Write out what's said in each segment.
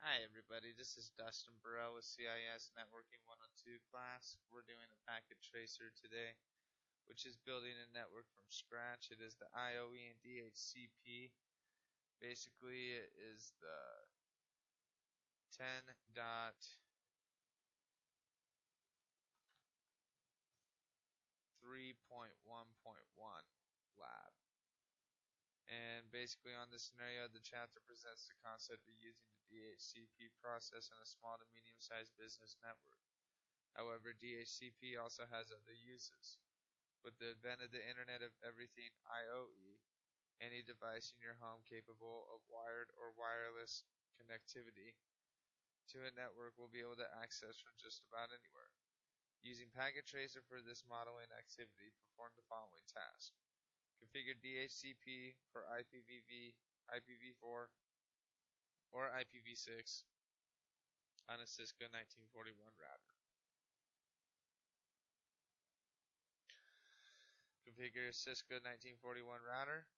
Hi everybody, this is Dustin Burrell with CIS Networking 102 class. We're doing a packet tracer today, which is building a network from scratch. It is the IoE and DHCP. Basically, it is the 10.3.1.1 lab. And basically on this scenario, the chapter presents the concept of using the DHCP process in a small to medium-sized business network. However, DHCP also has other uses. With the advent of the Internet of Everything IoE, any device in your home capable of wired or wireless connectivity to a network will be able to access from just about anywhere. Using Packet Tracer for this modeling activity, perform the following task. Configure DHCP for IPv4, or IPv6 on a Cisco 1941 router. Configure a Cisco 1941 router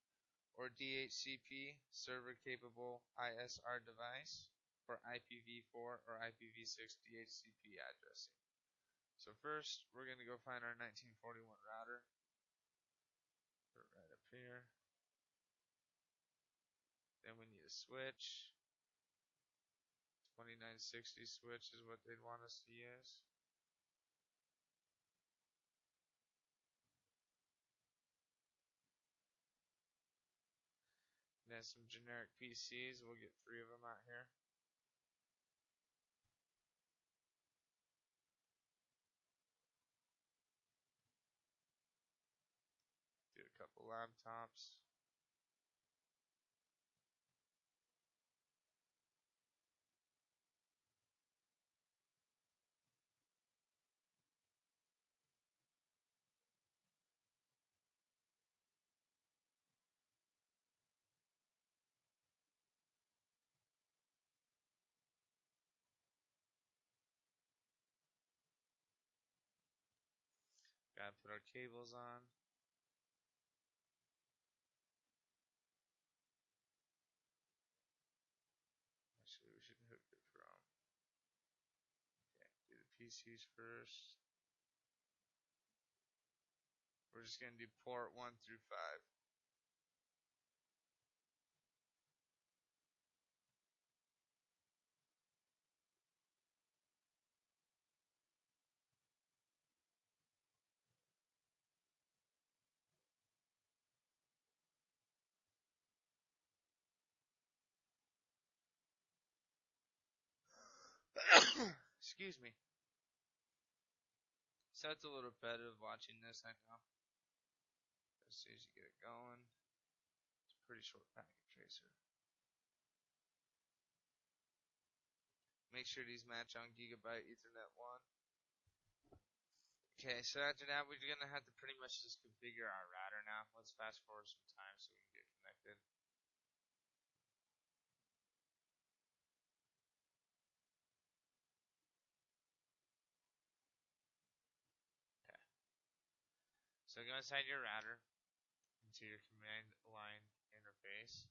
or DHCP server-capable ISR device for IPv4 or IPv6 DHCP addressing. So first, we're going to go find our 1941 router. Put it right up here. Then we need a switch. 2960 switch is what they'd want us to use. And then some generic PCs. We'll get 3 of them out here. Get a couple laptops. Gotta put our cables on. Actually, we should hook it from. Okay, do the PCs first. We're just going to do port 1 through 5. Excuse me. So it's a little repetitive watching this, I know. As soon as you get it going, it's a pretty short packet tracer. Make sure these match on Gigabyte Ethernet 1. Okay, so after that, we're going to have to pretty much just configure our router now. Let's fast forward some time so we can get connected. Okay. So go inside your router into your command line interface.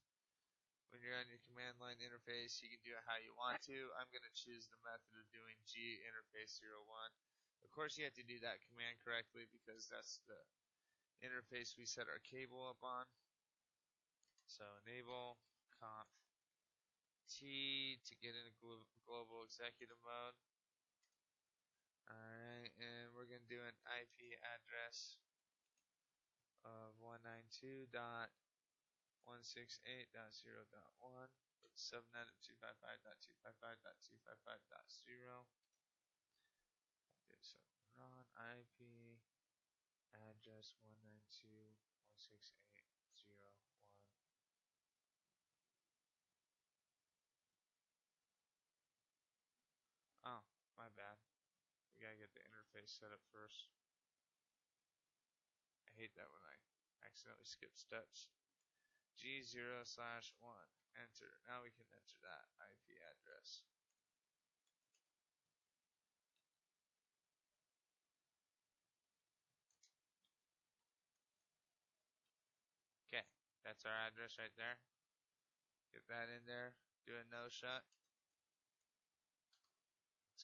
When you're on your command line interface, you can do it how you want to. I'm going to choose the method of doing G interface 01. Of course, you have to do that command correctly because that's the interface we set our cable up on. So enable conf T to get into global executive mode. Alright, and we're going to do an IP address of 192.168.0.1 with subnet of 255.255.255.0. So run IP address 192.168.0.1. Oh, my bad. We gotta get the interface set up first. I hate that when I accidentally skip steps. G0/1. Enter. Now we can enter that IP address. Okay, that's our address right there. Get that in there. Do a no shut.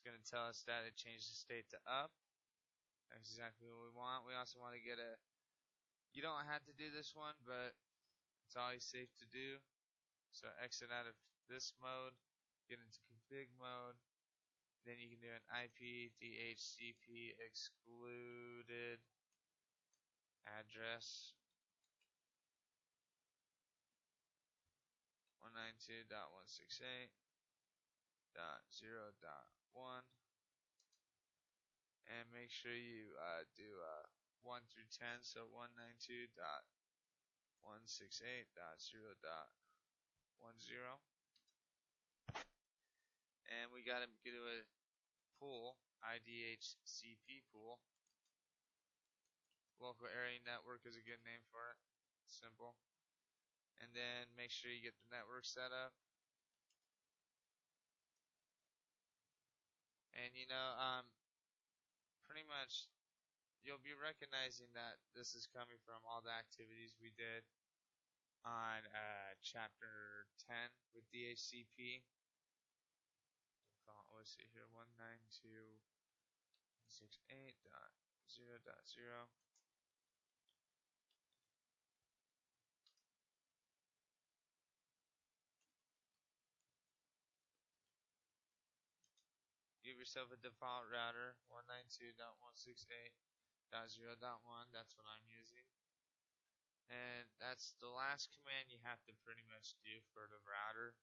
going to tell us that it changed the state to up. That's exactly what we want. We also want to get a, you don't have to do this one, but it's always safe to do. So exit out of this mode, get into config mode. Then you can do an IP DHCP excluded address 192.168.0.1 and make sure you do 1 through 10, so 192.168.0.10. And we got to do a pool, IDHCP pool. Local area network is a good name for it. Simple. And then make sure you get the network set up. And pretty much you'll be recognizing that this is coming from all the activities we did on chapter 10 with DHCP. Let's see here, 192.168.0.0. Give yourself a default router, 192.168.0.1. That's what I'm using. And that's the last command you have to pretty much do for the router.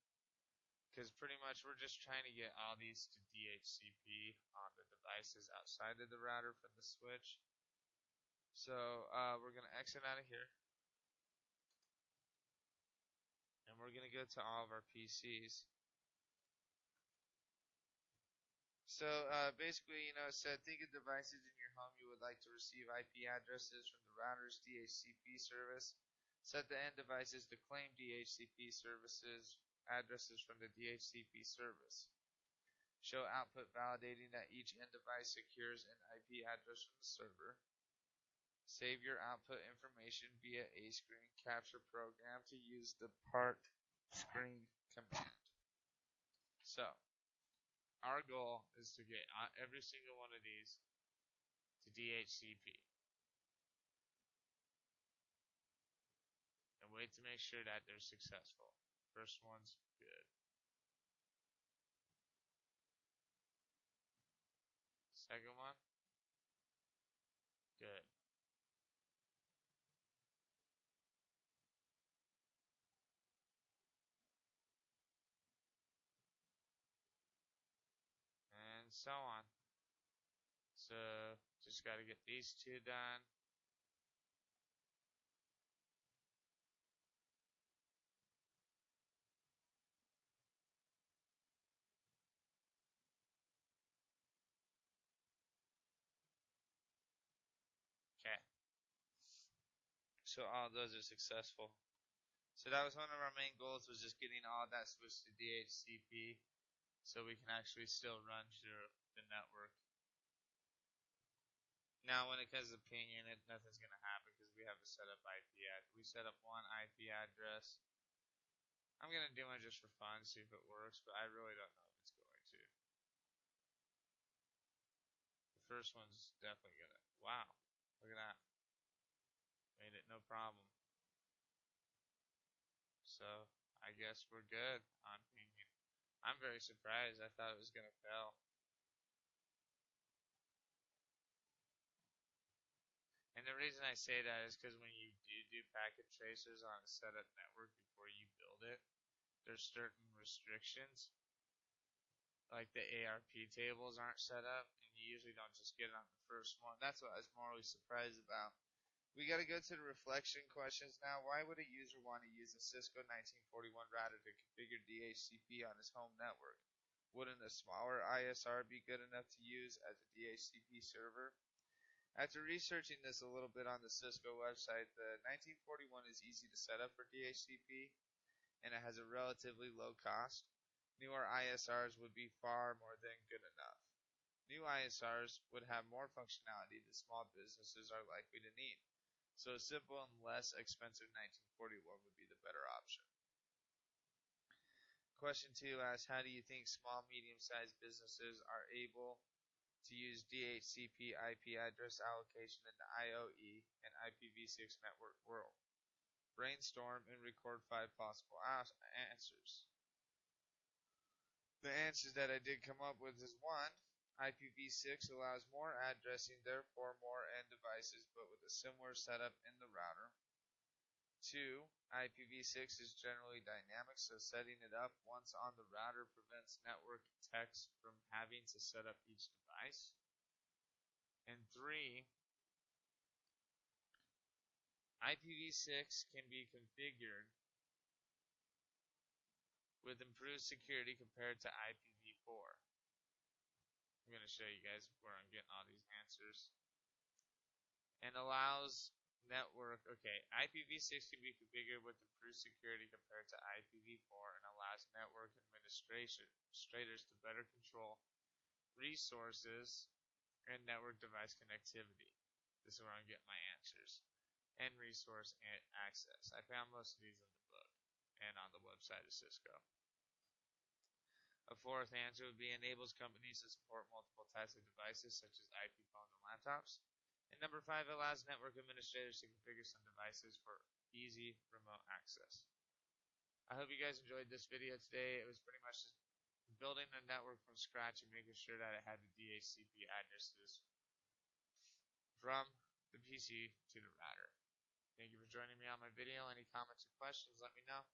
Because pretty much we're just trying to get all these to DHCP on the devices outside of the router from the switch. So we're going to exit out of here. And we're going to go to all of our PCs. So basically, it said think of devices in your home you would like to receive IP addresses from the router's DHCP service. Set the end devices to claim DHCP services addresses from the DHCP service. Show output validating that each end device secures an IP address from the server. Save your output information via a screen capture program to use the part screen command. So, our goal is to get every single one of these to DHCP. And wait to make sure that they're successful. First one's good. Second one, good. And so on. So, just got to get these two done. Okay. So all of those are successful. So that was one of our main goals, was just getting all of that switched to DHCP so we can actually still run through the network. Now when it comes to pinging it, nothing's going to happen because we have to set up IP address. We set up one IP address. I'm going to do it just for fun, see if it works, but I really don't know if it's going to. The first one's definitely going to. Wow, look at that. Made it no problem. So I guess we're good on pinging. I'm very surprised. I thought it was going to fail. And the reason I say that is because when you do packet tracers on a setup network before you build it, there's certain restrictions. Like the ARP tables aren't set up, and you usually don't just get it on the first one. That's what I was morally surprised about. We got to go to the reflection questions now. Why would a user want to use a Cisco 1941 router to configure DHCP on his home network? Wouldn't a smaller ISR be good enough to use as a DHCP server? After researching this a little bit on the Cisco website, the 1941 is easy to set up for DHCP, and it has a relatively low cost. Newer ISRs would be far more than good enough. New ISRs would have more functionality that small businesses are likely to need. So a simple and less expensive 1941 would be the better option. Question 2 asks, how do you think small, medium-sized businesses are able to use DHCP IP address allocation in the IoE and IPv6 network world? Brainstorm and record 5 possible answers. The answers that I did come up with is 1. IPv6 allows more addressing, therefore more end devices, but with a similar setup in the router. 2. IPv6 is generally dynamic, so setting it up once on the router prevents network techs from having to set up each device. And 3. IPv6 can be configured with improved security compared to IPv4. I'm going to show you guys where I'm getting all these answers. And allows network, IPv6 can be configured with improved security compared to IPv4 and allows network administrators to better control resources and network device connectivity. This is where I'm getting my answers. And resource and access. I found most of these in the book and on the website of Cisco. A 4th answer would be enables companies to support multiple types of devices such as IP phones and laptops. And number 5 allows network administrators to configure some devices for easy remote access. I hope you guys enjoyed this video today. It was pretty much just building a network from scratch and making sure that it had the DHCP addresses from the PC to the router. Thank you for joining me on my video. Any comments or questions, let me know.